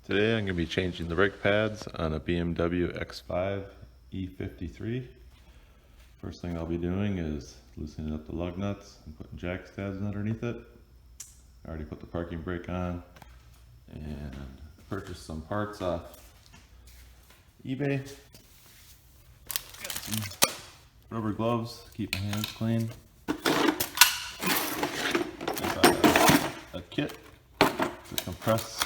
Today I'm going to be changing the brake pads on a BMW X5 E53. First thing I'll be doing is loosening up the lug nuts and putting jack stabs underneath it. I already put the parking brake on and purchased some parts off eBay. Got some rubber gloves to keep my hands clean. I got a kit to compress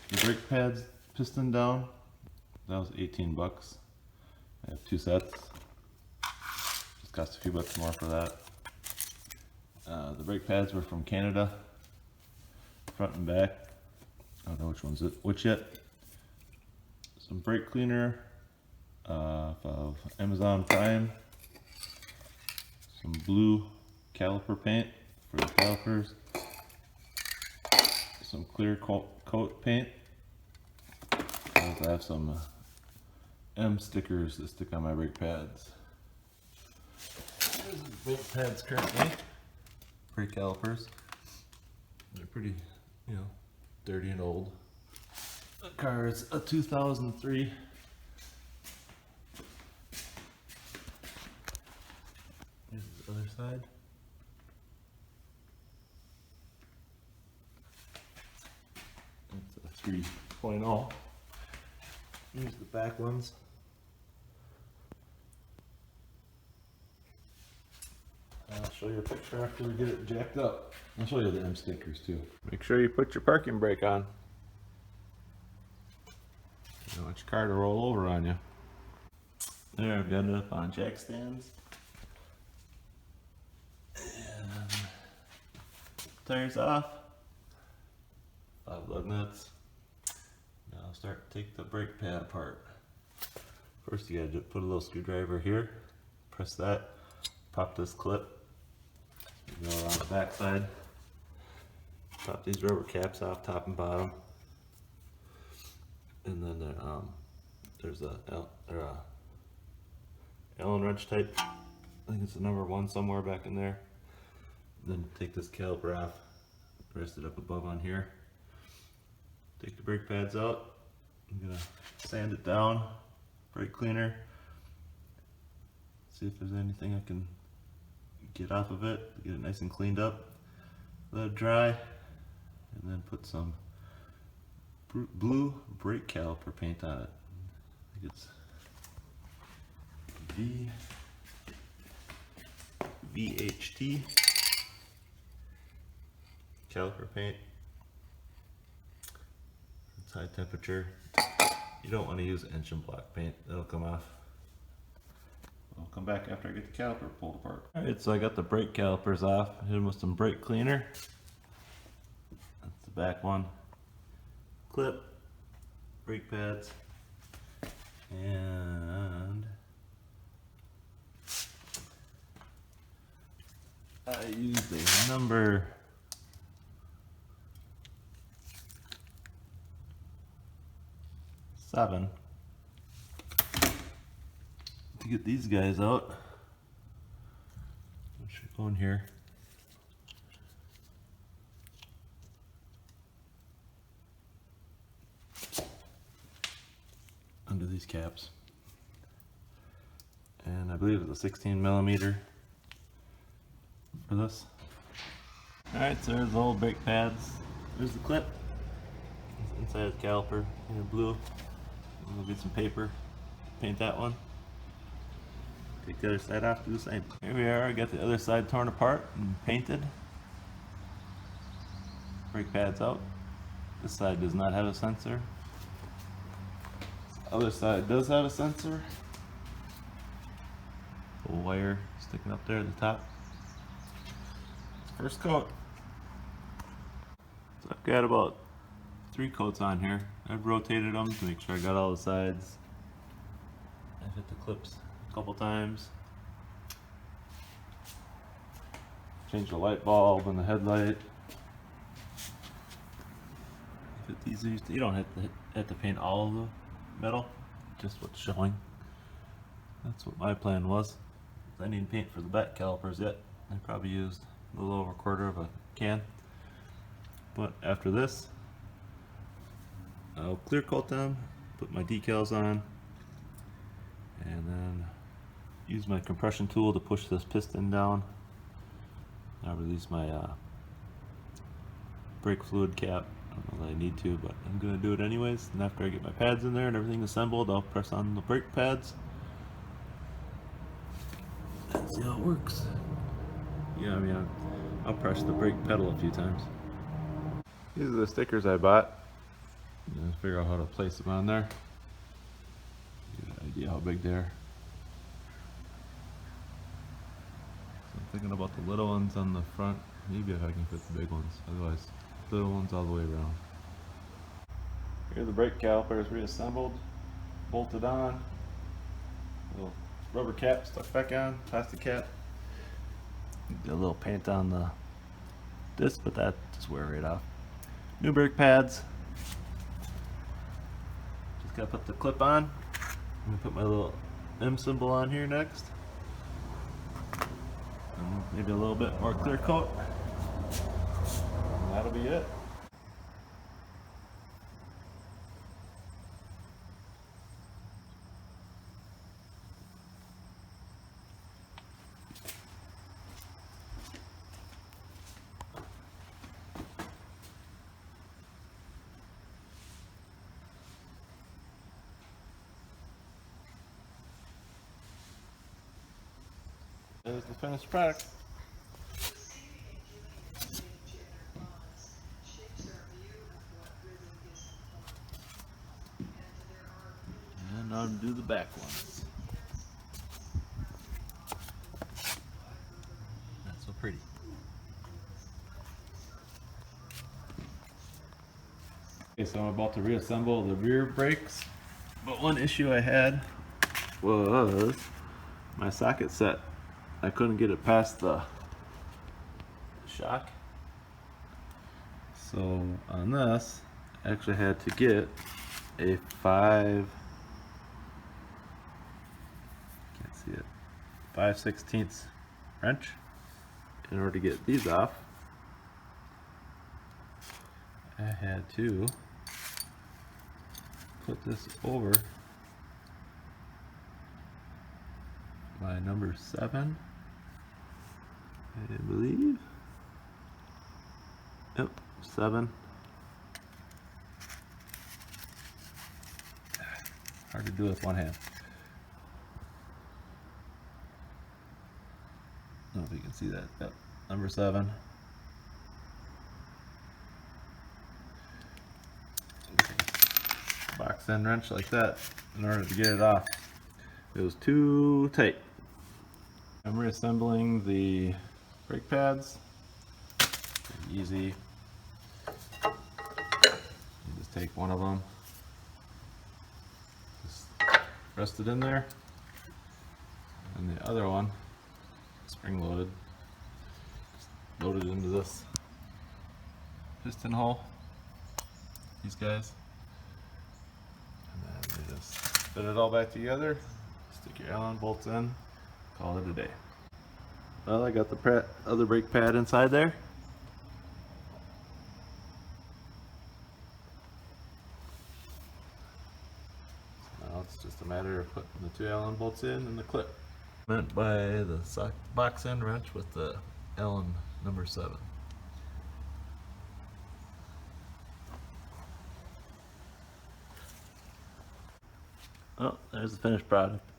the brake pads piston down. That was 18 bucks. I have two sets. Just cost a few bucks more for that. The brake pads were from Canada, front and back. I don't know which one's which yet. Some brake cleaner of Amazon Prime. Some blue caliper paint for the calipers. Some clear coat paint. I also have some M stickers that stick on my brake pads. Here's the brake pads currently. Brake calipers. They're pretty, dirty and old. The car is a 2003. Here's the other side. It's a 3.0. Here's the back ones. I'll show you a picture after we get it jacked up. I'll show you the M stickers too. Make sure you put your parking brake on. You don't want your car to roll over on you. There, I've got it up on jack stands. And tires off. 5 lug nuts. Now I'll start to take the brake pad apart. First you gotta put a little screwdriver here. Press that. Pop this clip. Go around the back side. Pop these rubber caps off top and bottom. And then there's a Allen wrench type. I think it's the number 1 somewhere back in there. Then take this caliper off. Rest it up above on here. Take the brake pads out. I'm gonna sand it down. Brake cleaner. See if there's anything I can get off of it, get it nice and cleaned up, let it dry, and then put some blue brake caliper paint on it. I think it's VHT caliper paint. It's high temperature. You don't want to use engine block paint, that'll come off. I'll come back after I get the caliper pulled apart. Alright, so I got the brake calipers off. Hit them with some brake cleaner. That's the back one. Clip, brake pads, and I used a number 7 to get these guys out. I should go in here. Under these caps. And I believe it's a 16 millimeter for this. Alright, so there's the old brake pads. There's the clip. It's inside the caliper in blue. We'll get some paper, paint that one. Take the other side off, do the same. Here we are, I got the other side torn apart and painted. Brake pads out. This side does not have a sensor. This other side does have a sensor. A wire sticking up there at the top. First coat. So I've got about 3 coats on here. I've rotated them to make sure I got all the sides. I've hit the clips a couple times. Changed the light bulb and the headlight. You don't have to paint all of the metal, just what's showing. That's what my plan was. I need paint for the back calipers yet. I probably used a little over a quarter of a can. But after this, I'll clear coat them, put my decals on, and then use my compression tool to push this piston down. I'll release my brake fluid cap. I don't know that I need to, but I'm going to do it anyways. And after I get my pads in there and everything assembled, I'll press on the brake pads and see how it works. Yeah, I mean, I'll press the brake pedal a few times. These are the stickers I bought. Just figure out how to place them on there. Get an idea how big they are. So I'm thinking about the little ones on the front. Maybe if I can fit the big ones. Otherwise, little ones all the way around. Here are the brake calipers reassembled, bolted on. Little rubber cap stuck back on, plastic cap. Got a little paint on the disc, but that just wear right off. New brake pads. Just gotta put the clip on. I'm gonna put my little M symbol on here next. And maybe a little bit more clear coat. And that'll be it. There's the finished product. And I'll do the back ones. Not so pretty. Okay, so I'm about to reassemble the rear brakes. But one issue I had was my socket set. I couldn't get it past the shock. So on this, I actually had to get a 5/16 wrench in order to get these off. I had to put this over my number 7, I believe. Yep, 7. Hard to do with one hand. I don't know if you can see that. Yep, number 7. Box end wrench like that in order to get it off. It was too tight. I'm reassembling the brake pads. Pretty easy. You just take one of them, just rest it in there, and the other one, spring loaded, just load it into this piston hole, these guys, and then you just fit it all back together, stick your Allen bolts in, call it a day. Well, I got the other brake pad inside there. So now it's just a matter of putting the 2 Allen bolts in and the clip. Meant by the box end wrench with the Allen number 7. Oh, there's the finished product.